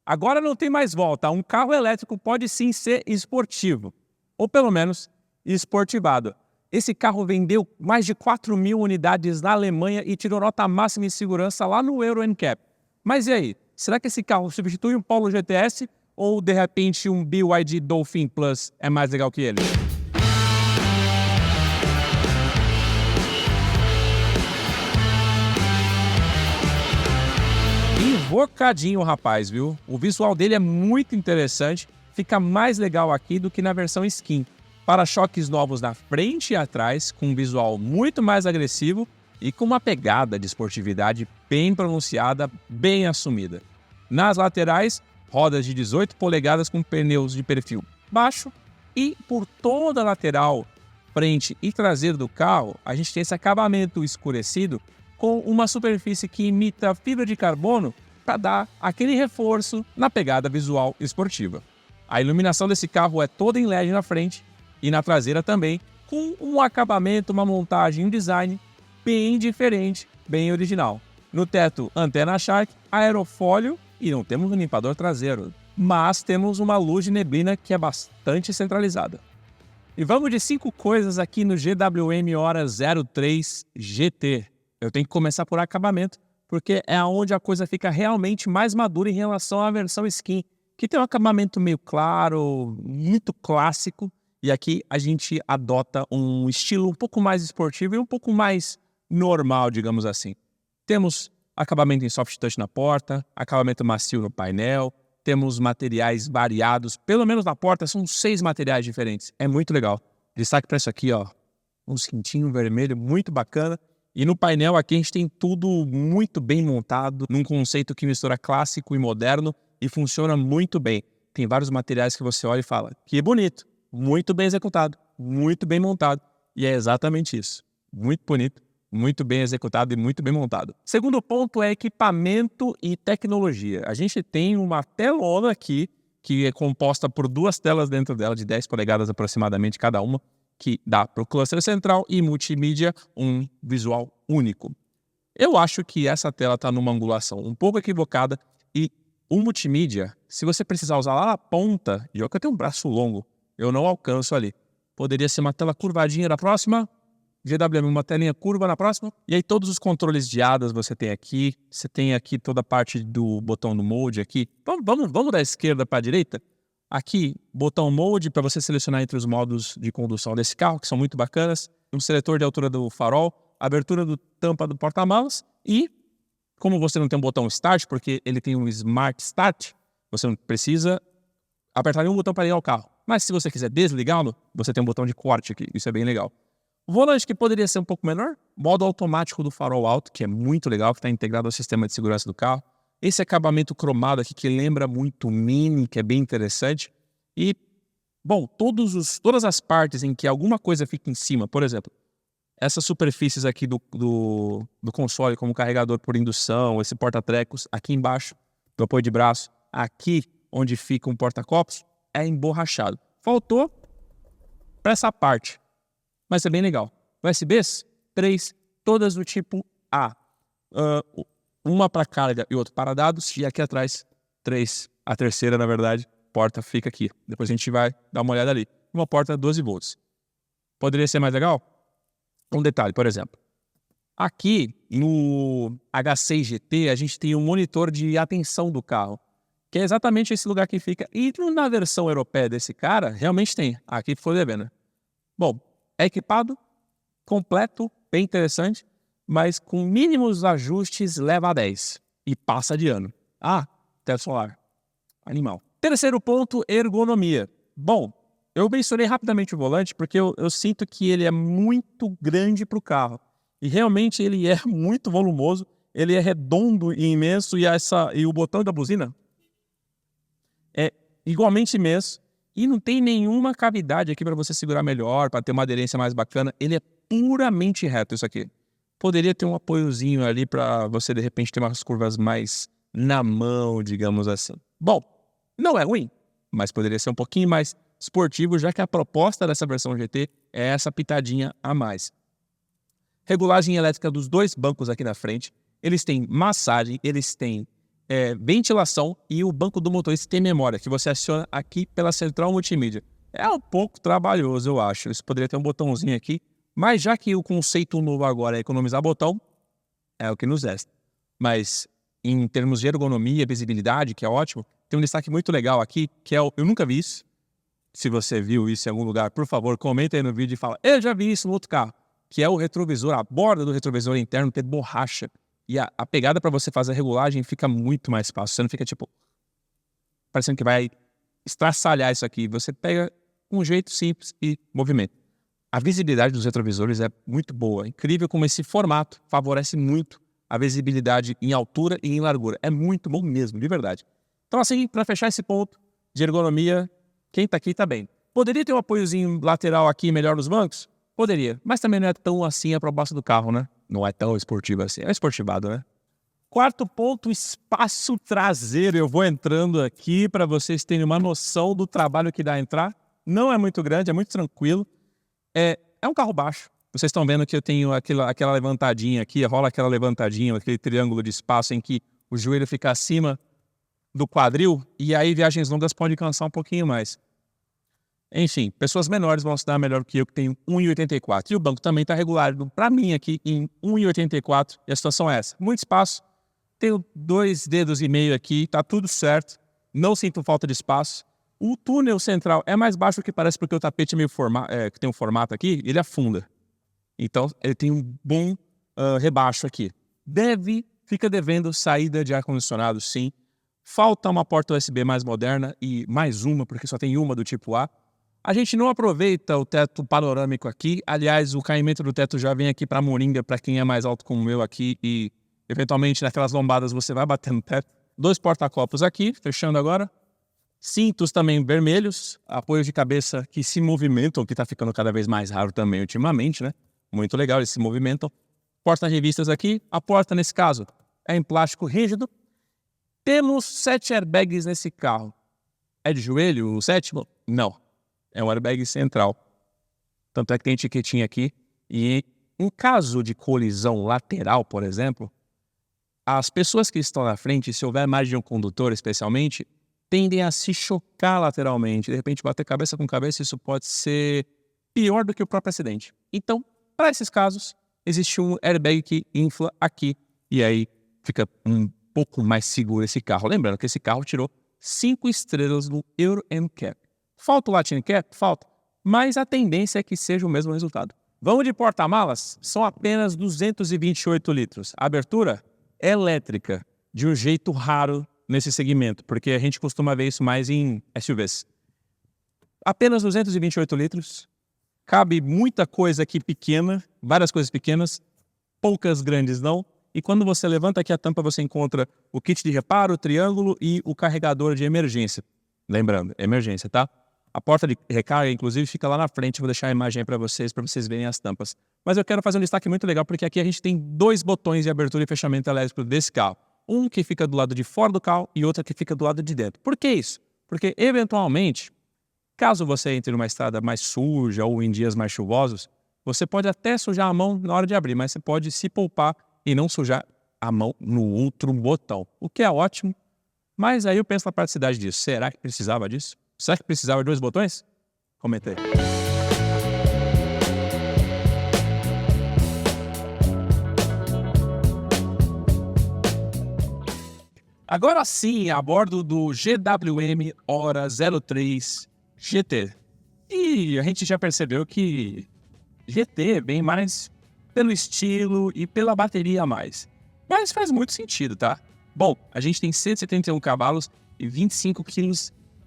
Agora não tem mais volta, um carro elétrico pode sim ser esportivo, ou pelo menos esportivado. Esse carro vendeu mais de 4.000 unidades na Alemanha e tirou nota máxima em segurança lá no Euro NCAP. Mas e aí, será que esse carro substitui um Polo GTS ou de repente um BYD Dolphin Plus é mais legal que ele? Invocadinho o rapaz, viu? O visual dele é muito interessante, fica mais legal aqui do que na versão skin. Para-choques novos na frente e atrás, com um visual muito mais agressivo e com uma pegada de esportividade bem pronunciada, bem assumida. Nas laterais, rodas de 18 polegadas com pneus de perfil baixo e por toda a lateral, frente e traseiro do carro, a gente tem esse acabamento escurecido com uma superfície que imita fibra de carbono para dar aquele reforço na pegada visual esportiva. A iluminação desse carro é toda em LED na frente e na traseira também, com um acabamento, uma montagem, um design bem diferente, bem original. No teto, antena Shark, aerofólio e não temos um limpador traseiro, mas temos uma luz de neblina que é bastante centralizada. E vamos de 5 coisas aqui no GWM Hora 03 GT. Eu tenho que começar por acabamento, porque é onde a coisa fica realmente mais madura em relação à versão skin, que tem um acabamento meio claro, muito clássico, e aqui a gente adota um estilo um pouco mais esportivo e um pouco mais normal, digamos assim. Temos acabamento em soft touch na porta, acabamento macio no painel, temos materiais variados, pelo menos na porta são 6 materiais diferentes, é muito legal. Destaque para isso aqui, ó, um cintinho vermelho muito bacana. E no painel aqui a gente tem tudo muito bem montado, num conceito que mistura clássico e moderno e funciona muito bem. Tem vários materiais que você olha e fala, que bonito, muito bem executado, muito bem montado. E é exatamente isso, muito bonito, muito bem executado e muito bem montado. Segundo ponto é equipamento e tecnologia. A gente tem uma telona aqui, que é composta por 2 telas dentro dela, de 10 polegadas aproximadamente cada uma, que dá para o cluster central e multimídia um visual único. Eu acho que essa tela está numa angulação um pouco equivocada e o multimídia, se você precisar usar lá na ponta, já que eu tenho um braço longo, eu não alcanço ali. Poderia ser uma tela curvadinha na próxima, GWM uma telinha curva na próxima, e aí todos os controles de hadas você tem aqui toda a parte do botão do mode aqui. Vamos da esquerda para a direita? Aqui, botão Mode para você selecionar entre os modos de condução desse carro, que são muito bacanas. Um seletor de altura do farol, abertura do tampa do porta-malas e, como você não tem um botão Start, porque ele tem um Smart Start, você não precisa apertar nenhum botão para ligar o carro. Mas se você quiser desligá-lo, você tem um botão de corte aqui, isso é bem legal. O volante que poderia ser um pouco menor, modo automático do farol alto, que é muito legal, que está integrado ao sistema de segurança do carro. Esse acabamento cromado aqui que lembra muito o Mini, que é bem interessante. E, bom, todas as partes em que alguma coisa fica em cima, por exemplo, essas superfícies aqui do console, como carregador por indução, esse porta-trecos, aqui embaixo do apoio de braço, aqui onde fica um porta-copos, é emborrachado. Faltou para essa parte, mas é bem legal. USBs, 3, todas do tipo A. Uma para carga e outra para dados, e aqui atrás, 3. A terceira, na verdade, porta fica aqui. Depois a gente vai dar uma olhada ali. Uma porta 12 volts. Poderia ser mais legal? Um detalhe, por exemplo. Aqui no H6 GT, a gente tem um monitor de atenção do carro, que é exatamente esse lugar que fica. E na versão europeia desse cara, realmente tem. Aqui foi devendo. Bom, é equipado, completo, bem interessante, mas com mínimos ajustes leva a 10 e passa de ano. Teto solar. Animal. Terceiro ponto, ergonomia. Bom, eu mencionei rapidamente o volante porque eu sinto que ele é muito grande para o carro. E realmente ele é muito volumoso, ele é redondo e imenso e o botão da buzina é igualmente imenso e não tem nenhuma cavidade aqui para você segurar melhor, para ter uma aderência mais bacana. Ele é puramente reto isso aqui. Poderia ter um apoiozinho ali para você, de repente, ter umas curvas mais na mão, digamos assim. Bom, não é ruim, mas poderia ser um pouquinho mais esportivo, já que a proposta dessa versão GT é essa pitadinha a mais. Regulagem elétrica dos 2 bancos aqui na frente. Eles têm massagem, eles têm ventilação e o banco do motorista tem memória, que você aciona aqui pela central multimídia. É um pouco trabalhoso, eu acho. Isso poderia ter um botãozinho aqui, mas já que o conceito novo agora é economizar botão, é o que nos resta. Mas em termos de ergonomia, visibilidade, que é ótimo, tem um destaque muito legal aqui, que é eu nunca vi isso. Se você viu isso em algum lugar, por favor, comenta aí no vídeo e fala, eu já vi isso no outro carro, que é o retrovisor, a borda do retrovisor interno ter borracha. E a pegada para você fazer a regulagem fica muito mais fácil. Você não fica, tipo, parecendo que vai estraçalhar isso aqui. Você pega um jeito simples e movimenta. A visibilidade dos retrovisores é muito boa. Incrível como esse formato favorece muito a visibilidade em altura e em largura. É muito bom mesmo, de verdade. Então, assim, para fechar esse ponto de ergonomia, quem tá aqui tá bem. Poderia ter um apoiozinho lateral aqui melhor nos bancos? Poderia, mas também não é tão assim a proposta do carro, né? Não é tão esportivo assim. É esportivado, né? Quarto ponto, espaço traseiro. Eu vou entrando aqui para vocês terem uma noção do trabalho que dá a entrar. Não é muito grande, é muito tranquilo. É um carro baixo. Vocês estão vendo que eu tenho aquela levantadinha aqui, rola aquela levantadinha, aquele triângulo de espaço em que o joelho fica acima do quadril, e aí viagens longas podem cansar um pouquinho mais. Enfim, pessoas menores vão se dar melhor que eu, que tenho 1,84. E o banco também está regulado para mim aqui em 1,84. E a situação é essa. Muito espaço. Tenho 2,5 dedos aqui, tá tudo certo. Não sinto falta de espaço. O túnel central é mais baixo do que parece porque o tapete é meio que tem um formato aqui, ele afunda. Então, ele tem um bom rebaixo aqui. Fica devendo saída de ar-condicionado, sim. Falta uma porta USB mais moderna e mais uma, porque só tem uma do tipo A. A gente não aproveita o teto panorâmico aqui. Aliás, o caimento do teto já vem aqui para a moringa, para quem é mais alto como eu aqui. E, eventualmente, naquelas lombadas você vai bater no teto. 2 porta-copos aqui, fechando agora. Cintos também vermelhos. Apoios de cabeça que se movimentam, que está ficando cada vez mais raro também ultimamente, né? Muito legal, eles se movimentam. Porta-revistas aqui. A porta, nesse caso, é em plástico rígido. Temos 7 airbags nesse carro. É de joelho o 7º? Não. É um airbag central. Tanto é que tem etiquetinha aqui. E em caso de colisão lateral, por exemplo, as pessoas que estão na frente, se houver mais de um condutor especialmente, tendem a se chocar lateralmente. De repente, bater cabeça com cabeça, isso pode ser pior do que o próprio acidente. Então, para esses casos, existe um airbag que infla aqui. E aí fica um pouco mais seguro esse carro. Lembrando que esse carro tirou 5 estrelas no Euro NCAP. Falta o Latin Cap? Falta. Mas a tendência é que seja o mesmo resultado. Vamos de porta-malas? São apenas 228 litros. A abertura é elétrica, de um jeito raro nesse segmento, porque a gente costuma ver isso mais em SUVs. Apenas 228 litros. Cabe muita coisa aqui pequena, várias coisas pequenas, poucas grandes não. E quando você levanta aqui a tampa, você encontra o kit de reparo, o triângulo e o carregador de emergência. Lembrando, emergência, tá? A porta de recarga, inclusive, fica lá na frente. Vou deixar a imagem aí para vocês verem as tampas. Mas eu quero fazer um destaque muito legal, porque aqui a gente tem 2 botões de abertura e fechamento elétrico desse carro. Um que fica do lado de fora do carro e outro que fica do lado de dentro. Por que isso? Porque, eventualmente, caso você entre numa estrada mais suja ou em dias mais chuvosos, você pode até sujar a mão na hora de abrir, mas você pode se poupar e não sujar a mão no outro botão. O que é ótimo, mas aí eu penso na praticidade disso. Será que precisava disso? Será que precisava de 2 botões? Comenta aí. Agora sim, a bordo do GWM Hora 03 GT. E a gente já percebeu que GT vem mais pelo estilo e pela bateria a mais. Mas faz muito sentido, tá? Bom, a gente tem 171 cavalos e 25 kg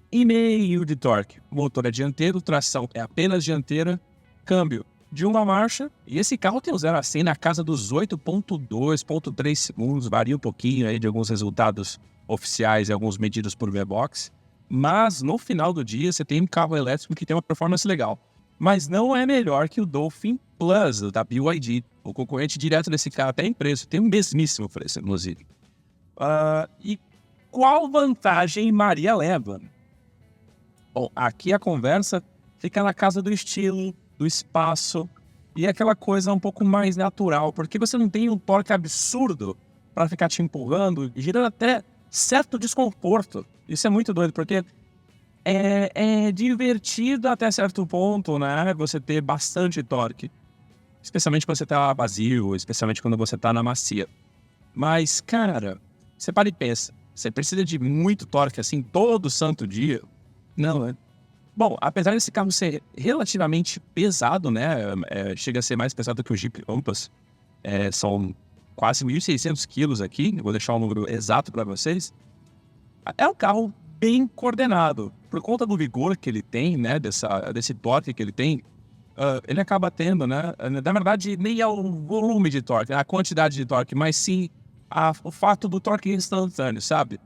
e meio de torque. Motor é dianteiro, tração é apenas dianteira, câmbio de uma marcha. E esse carro tem o 0 a 100 na casa dos 8.2, 8.3 segundos. Varia um pouquinho aí de alguns resultados oficiais e alguns medidos por V-Box. Mas no final do dia você tem um carro elétrico que tem uma performance legal. Mas não é melhor que o Dolphin Plus, da BYD. O concorrente direto desse carro até em preço. Tem o mesmíssimo preço, inclusive. E qual vantagem Maria leva? Bom, aqui a conversa fica na casa do estilo, do espaço e aquela coisa um pouco mais natural, porque você não tem um torque absurdo para ficar te empurrando, girando até certo desconforto. Isso é muito doido, porque é divertido até certo ponto, né? Você ter bastante torque. Especialmente quando você tá vazio, especialmente quando você tá na macia. Mas, cara, você para e pensa. Você precisa de muito torque assim todo santo dia? Não, né? Bom, apesar desse carro ser relativamente pesado, né? Chega a ser mais pesado que o Jeep Compass. São quase 1.600 quilos aqui. Vou deixar o número exato para vocês. É um carro bem coordenado. Por conta do vigor que ele tem, né? Desse torque que ele tem, ele acaba tendo, né? Na verdade, nem é o volume de torque, a quantidade de torque, mas sim o fato do torque instantâneo, sabe?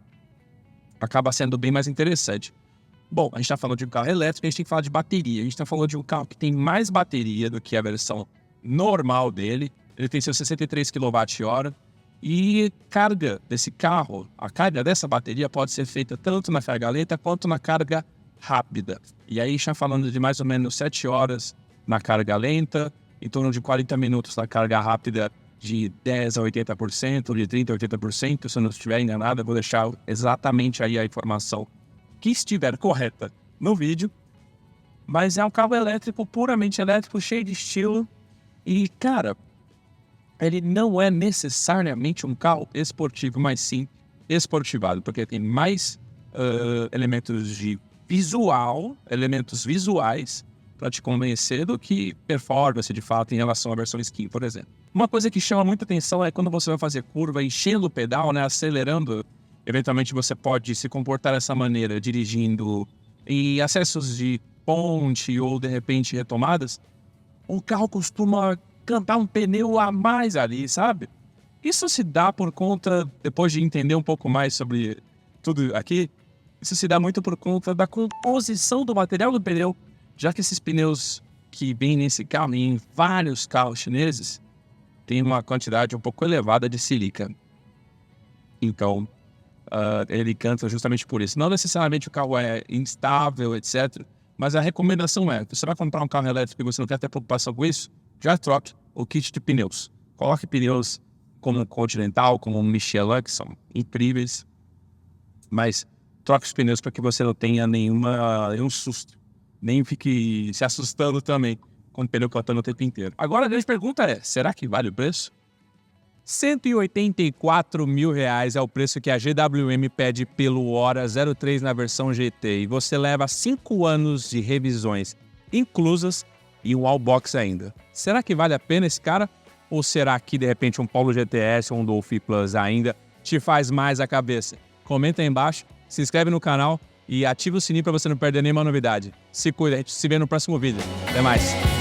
Acaba sendo bem mais interessante. Bom, a gente está falando de um carro elétrico, a gente tem que falar de bateria. A gente está falando de um carro que tem mais bateria do que a versão normal dele. Ele tem seus 63 kWh. E carga desse carro, a carga dessa bateria pode ser feita tanto na carga lenta quanto na carga rápida. E aí está falando de mais ou menos 7 horas na carga lenta, em torno de 40 minutos na carga rápida, de 10 a 80%, de 30 a 80%. Se eu não estiver enganado, eu vou deixar exatamente aí a informação que estiver correta no vídeo. Mas é um carro elétrico, puramente elétrico, cheio de estilo. E, cara, ele não é necessariamente um carro esportivo, mas sim esportivado, porque tem mais elementos visuais para te convencer do que performance de fato em relação à versão skin, por exemplo. Uma coisa que chama muita atenção é quando você vai fazer curva enchendo o pedal, né, acelerando. Eventualmente você pode se comportar dessa maneira dirigindo em acessos de ponte ou de repente retomadas. O carro costuma cantar um pneu a mais ali, sabe? Isso se dá por conta, depois de entender um pouco mais sobre tudo aqui, isso se dá muito por conta da composição do material do pneu, já que esses pneus que vêm nesse carro e em vários carros chineses tem uma quantidade um pouco elevada de sílica. Então, ele canta justamente por isso. Não necessariamente o carro é instável, etc. Mas a recomendação é, você vai comprar um carro elétrico e você não quer ter preocupação com isso, já troque o kit de pneus. Coloque pneus como um Continental, como um Michelin, que são incríveis. Mas troque os pneus para que você não tenha nenhum susto. Nem fique se assustando também com o pneu cantando o tempo inteiro. Agora a grande pergunta é, será que vale o preço? R$184 mil é o preço que a GWM pede pelo Hora 03 na versão GT. E você leva 5 anos de revisões inclusas e um Wallbox ainda. Será que vale a pena esse cara? Ou será que de repente um Polo GTS ou um Dolphin Plus ainda te faz mais a cabeça? Comenta aí embaixo, se inscreve no canal e ativa o sininho para você não perder nenhuma novidade. Se cuida, a gente se vê no próximo vídeo. Até mais!